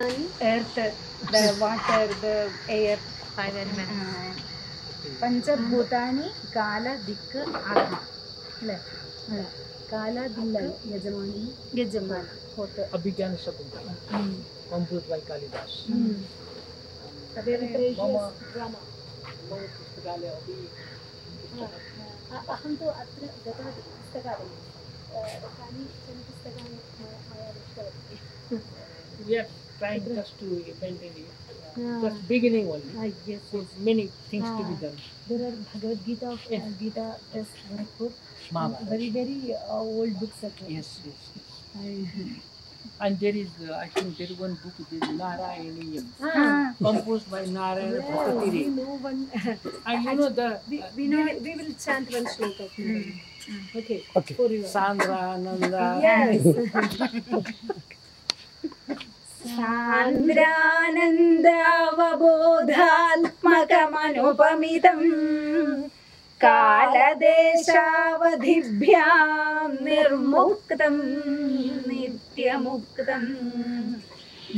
earth, the water, the air. Five elements. Panchabhutani, Kala, Dik, Atma. Kala, Dik, Yajamani. Abhigyan Shakuntala, composed by Kalidas. Mama drama. अहं तु अत्र गतवती पुस्तकालये कानि पुस्तकानि मया दृष्टवती. We are trying just to maintain it. Just beginning only. Yes. So many things to be done. There are Bhagavad Gita of Gita Press, Gorakhpur. Very, very old books. Yes. And there is, I think there is one book, this Narayaniyam, composed by Narayana Bhattiri. We know one. And you know the... We will chant one shloka. Okay. For you. Sandra, Nanda. Yes. Sandranandavabodhalmakamanupamitam कालदेशावधिभ्यां निर्मुक्तं नित्यमुक्तं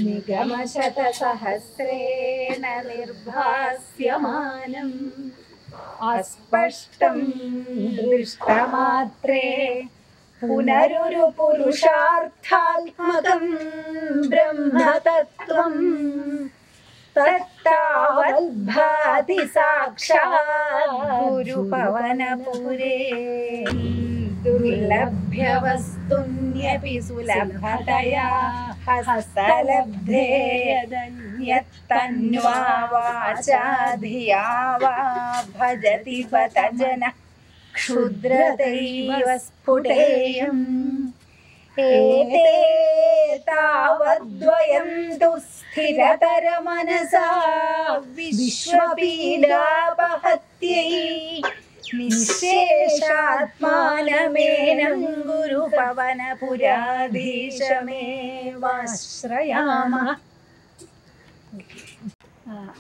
निगमशतसहस्रेण निर्भास्यमानम् अस्पष्टं दृष्टमात्रे पुनरुरुपुरुषार्थात्मकं ब्रह्मतत्त्वं तत्तावद्भाति साक्षात् गुरुपवनपुरे दुर्लभ्यवस्तुन्यपि सुलभतया हस्तलब्धे यदन्यत्तन्वा वाचा धिया वा भजति बत जनः क्षुद्रतैव स्फुटेयम् एते तावद्वयं तु स्थिरतरमनसा विश्वपीडापहत्यै निःशेषात्मानमेनं गुरुपवनपुराधीशमेवाश्रयामः.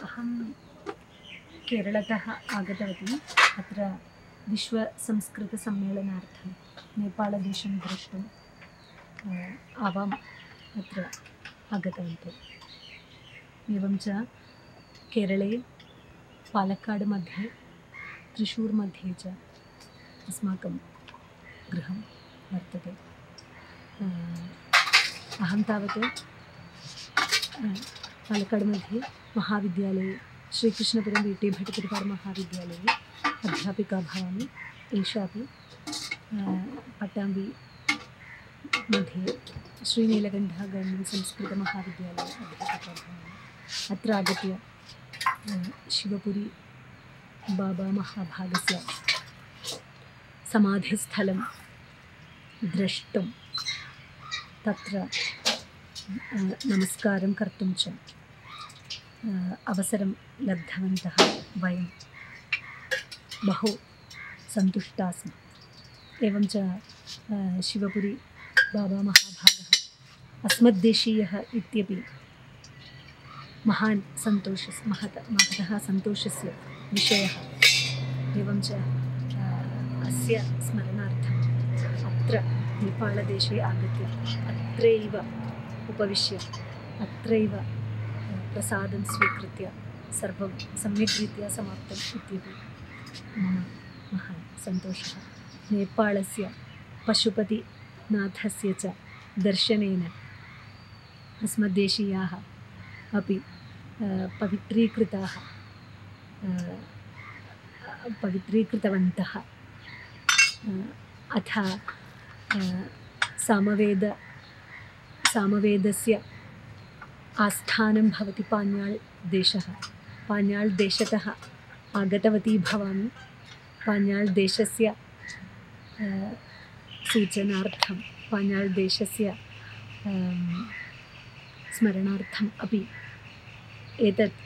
अहं केरळतः आगतवती. अत्र विश्वसंस्कृतसम्मेलनार्थं नेपाळदेशं द्रष्टुम् आवाम् अत्र आगतवन्तः. एवं च केरळे पालक्काड् मध्ये त्रिशूर् मध्ये च अस्माकं गृहं वर्तते. अहं तावत् पालक्काड् मध्ये महाविद्यालये श्रीकृष्णपुरं वी टी भट्टतिरिपार् महाविद्यालये अध्यापिका भवामि. एषापि पट्टाम्बि मध्ये श्रीनीलकण्ठः गवर्नमेण्ट् संस्कृतमहाविद्यालये अध्यापिका भवामि. अत्र आगत्य शिवपुरी बाबा महाभागस्य समाधिस्थलं द्रष्टुं तत्र नमस्कारं कर्तुं च अवसरं लब्धवन्तः. वयं बहु सन्तुष्टाः स्मः. एवं च शिवपुरी बाबा महाभागः अस्मद्देशीयः इत्यपि महान् महतः सन्तोषस्य विषयः. एवं च अस्य स्मरणार्थम् अत्र नेपाळदेशे आगत्य अत्रैव उपविश्य अत्रैव प्रसादं स्वीकृत्य सर्वं सम्यग्रीत्या समाप्तम् इत्यपि मम महान् सन्तोषः. नेपाळस्य पशुपतिनाथस्य च दर्शनेन अस्मद्देशीयाः अपि पवित्रीकृतवन्तः. अथ सामवेदस्य आस्थानं भवति पाञ्याळ् देशः. पाञ्याळ् देशतः आगतवती भवामि. पाञ्याळ् देशस्य सूचनार्थं पाञ्याळ् देशस्य स्मरणार्थम् अपि एतत्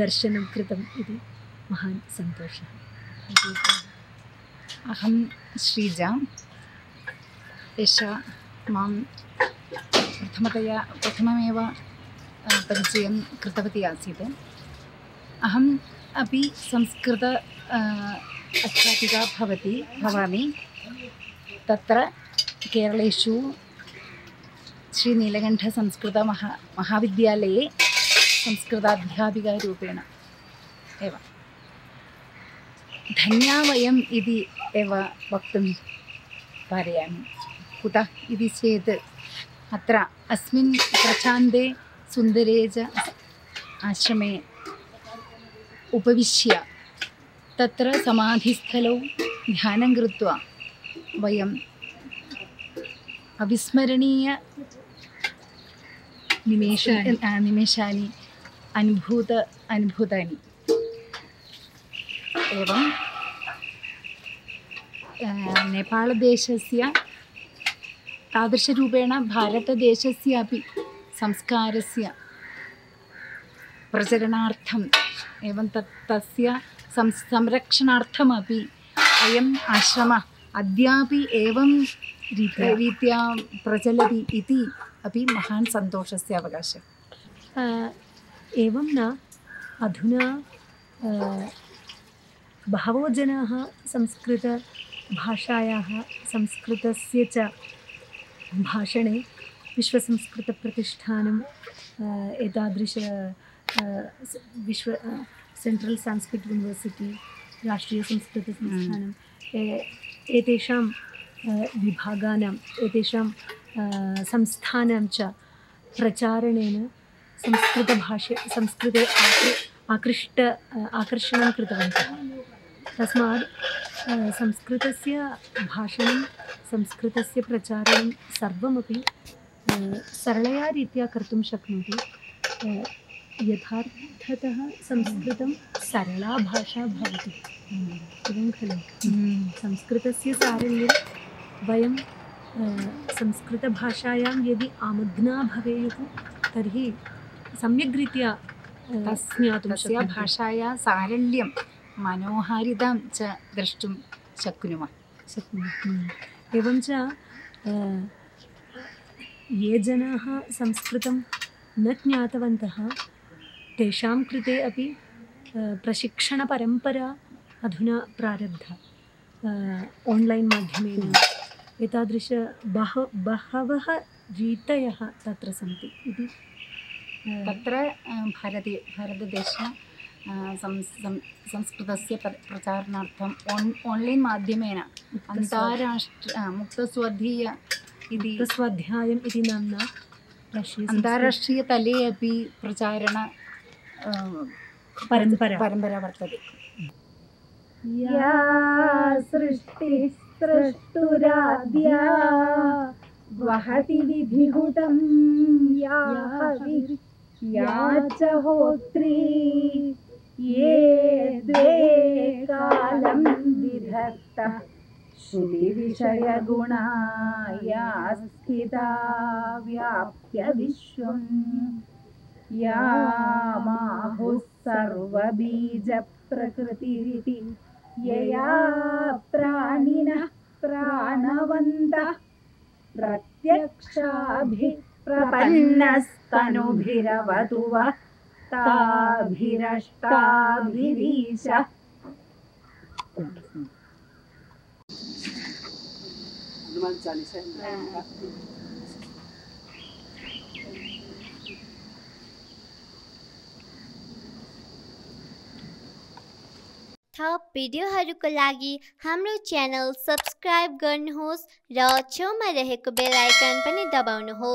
दर्शनं कृतम् इति महान् सन्तोषः. अहं श्रीजा. एषा मां प्रथममेव परिचयं कृतवती आसीत्. अहम् अपि संस्कृत अध्यापिका भवामि. तत्र केरळेषु महाविद्यालये संस्कृताध्यापिकारूपेण एव धन्या वयम् इति एव वक्तुं पारयामि। कुतः इति चेत् अत्र अस्मिन् प्रशान्ते सुन्दरे च आश्रमे उपविश्य तत्र समाधिस्थलौ ध्यानं कृत्वा वयम् अविस्मरणीय निमेषानि अनुभूतानि। एवं नेपालदेशस्य तादृशरूपेण भारतदेशस्य अपि संस्कारस्य प्रचरणार्थम् एवं तस्य संरक्षणार्थमपि अयम् आश्रमः अद्यापि एवं रीत्या प्रचलति इति अपि महान् सन्तोषस्य अवकाशः। एवं न अधुना बहवो जनाः संस्कृतभाषायाः संस्कृतस्य च भाषणे विश्वसंस्कृतप्रतिष्ठानं एतादृश सेण्ट्रल् संस्कृत यूनिवर्सिटी राष्ट्रीयसंस्कृतसंस्थानम् एतेषां विभागानाम् एतेषां संस्थानां च प्रचारणेन संस्कृते आकर्षणं कृतवन्तः। तस्मात् संस्कृतस्य भाषणं संस्कृतस्य प्रचारणं सर्वमपि सरलया रीत्या कर्तुं शक्नोति। यथार्थतः संस्कृतं सरला भाषा भवति एवं खलु। संस्कृतस्य सारल्यं वयं संस्कृतभाषायां यदि आमग्ना भवेयुः तर्हि सम्यग् रीत्या तस्य भाषायाः सारल्यं मनोहारितां च द्रष्टुं शक्नुमः। एवं च ये जनाः संस्कृतं न ज्ञातवन्तः तेषां कृते अपि प्रशिक्षणपरम्परा अधुना प्रारब्धा आन्लैन् माध्यमेन। एतादृश बहवः रीतयः तत्र सन्ति इति तत्र भारतदेशे संस्कृतस्य प्रचारणार्थम् आन्लैन् माध्यमेन मुक्तस्वाध्याय इति नाम्ना अन्ताराष्ट्रीयतले अपि प्रचारण परम्परा वर्तते। या सृष्टिः स्रष्टुराद्या वहति विधिहुतं या च होत्री ये द्वे कालं विधत्तः श्रुतिविषयगुणा या स्थिता व्याप्य विश्वं या माहुः सर्वबीजप्रकृतिरिति यया प्राणिनः प्राणवन्तः प्रत्यक्षाभिप्रपन्नस्तनुभिरवतु वः ताभिरष्टाभिरीश। हनुमान चालीसा थप भिडियोहरूको लागि हाम्रो च्यानल सब्स्क्राइब गर्नुहोस् र छेउमा रहेको बेल आइकन पनि दबाउनुहोस्।